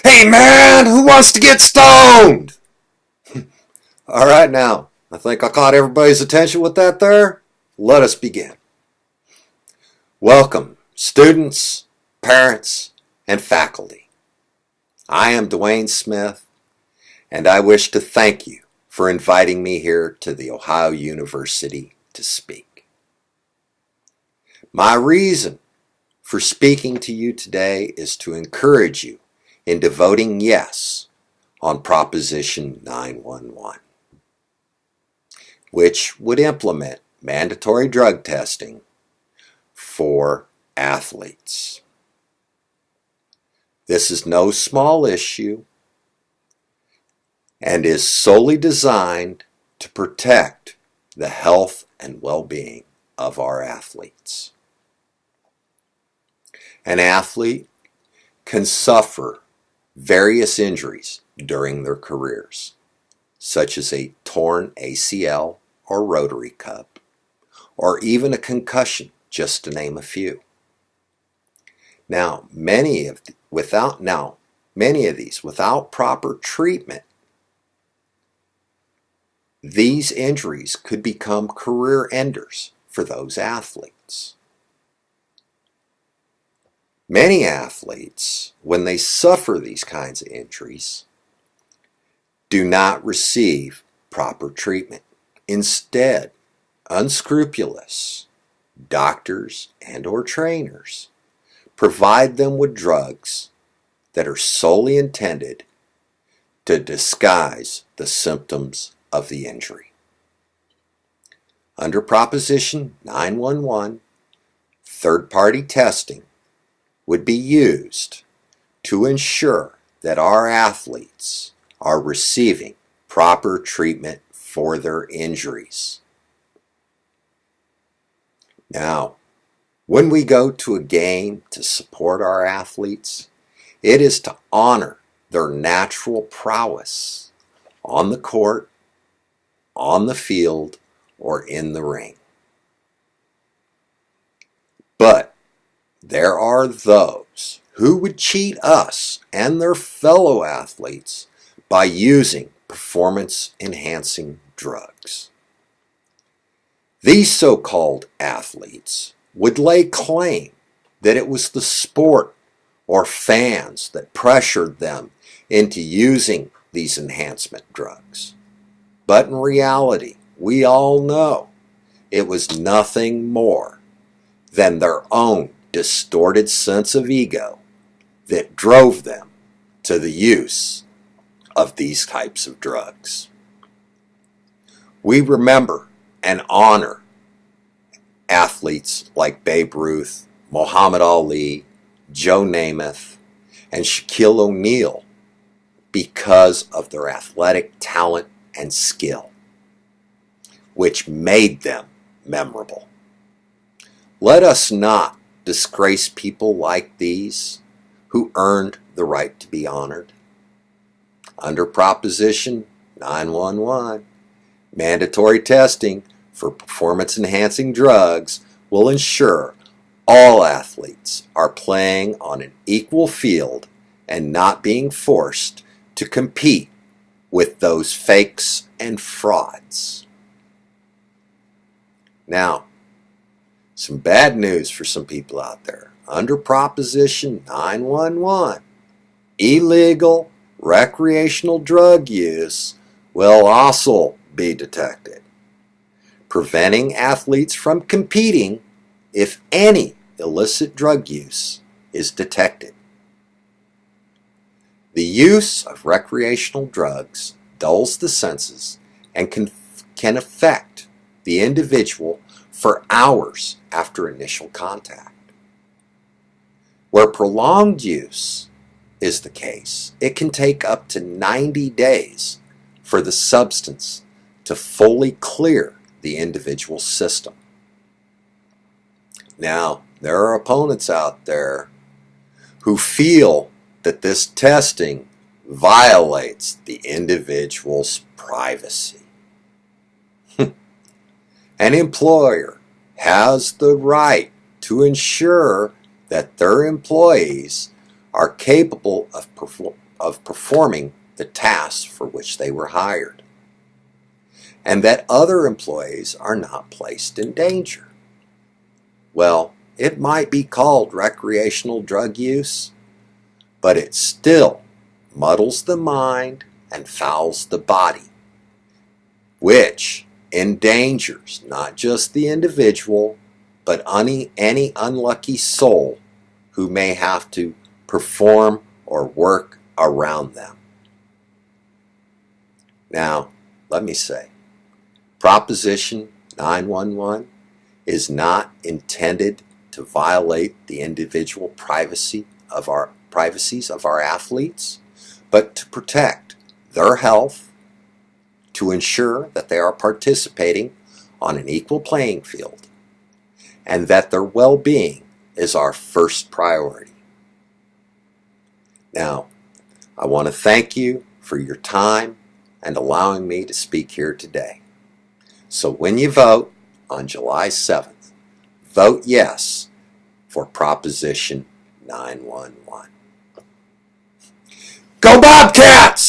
Hey man, who wants to get stoned? All right now, I think I caught everybody's attention with that there. Let us begin. Welcome, students, parents, and faculty. I am Dwayne Smith, and I wish to thank you for inviting me here to the Ohio University to speak. My reason for speaking to you today is to encourage you in voting yes on Proposition 911, which would implement mandatory drug testing for athletes. This is no small issue and is solely designed to protect the health and well-being of our athletes. An athlete can suffer various injuries during their careers, such as a torn ACL or rotary cup, or even a concussion, just to name a few. Now, many of these, without proper treatment, these injuries could become career enders for those athletes. Many athletes, when they suffer these kinds of injuries, do not receive proper treatment. Instead, unscrupulous doctors and/or trainers provide them with drugs that are solely intended to disguise the symptoms of the injury. Under Proposition 911, third-party testing would be used to ensure that our athletes are receiving proper treatment for their injuries. Now, when we go to a game to support our athletes, it is to honor their natural prowess on the court, on the field, or in the ring. But there are those who would cheat us and their fellow athletes by using performance-enhancing drugs. These so-called athletes would lay claim that it was the sport or fans that pressured them into using these enhancement drugs. But in reality, we all know it was nothing more than their own distorted sense of ego that drove them to the use of these types of drugs. We remember and honor athletes like Babe Ruth, Muhammad Ali, Joe Namath, and Shaquille O'Neal because of their athletic talent and skill, which made them memorable. Let us not disgrace people like these who earned the right to be honored. Under Proposition 911, mandatory testing for performance-enhancing drugs will ensure all athletes are playing on an equal field and not being forced to compete with those fakes and frauds. Now, some bad news for some people out there. Under Proposition 911, illegal recreational drug use will also be detected, preventing athletes from competing if any illicit drug use is detected. The use of recreational drugs dulls the senses and can affect the individual for hours after initial contact. Where prolonged use is the case, it can take up to 90 days for the substance to fully clear the individual's system. Now, there are opponents out there who feel that this testing violates the individual's privacy. An employer has the right to ensure that their employees are capable of performing the tasks for which they were hired, and that other employees are not placed in danger. Well, it might be called recreational drug use, but it still muddles the mind and fouls the body, which endangers not just the individual, but any unlucky soul who may have to perform or work around them. Now, let me say, Proposition 911 is not intended to violate the individual privacies of our athletes, but to protect their health, to ensure that they are participating on an equal playing field, and that their well-being is our first priority. Now, I want to thank you for your time and allowing me to speak here today. So when you vote on July 7th, vote yes for Proposition 911. Go Bobcats!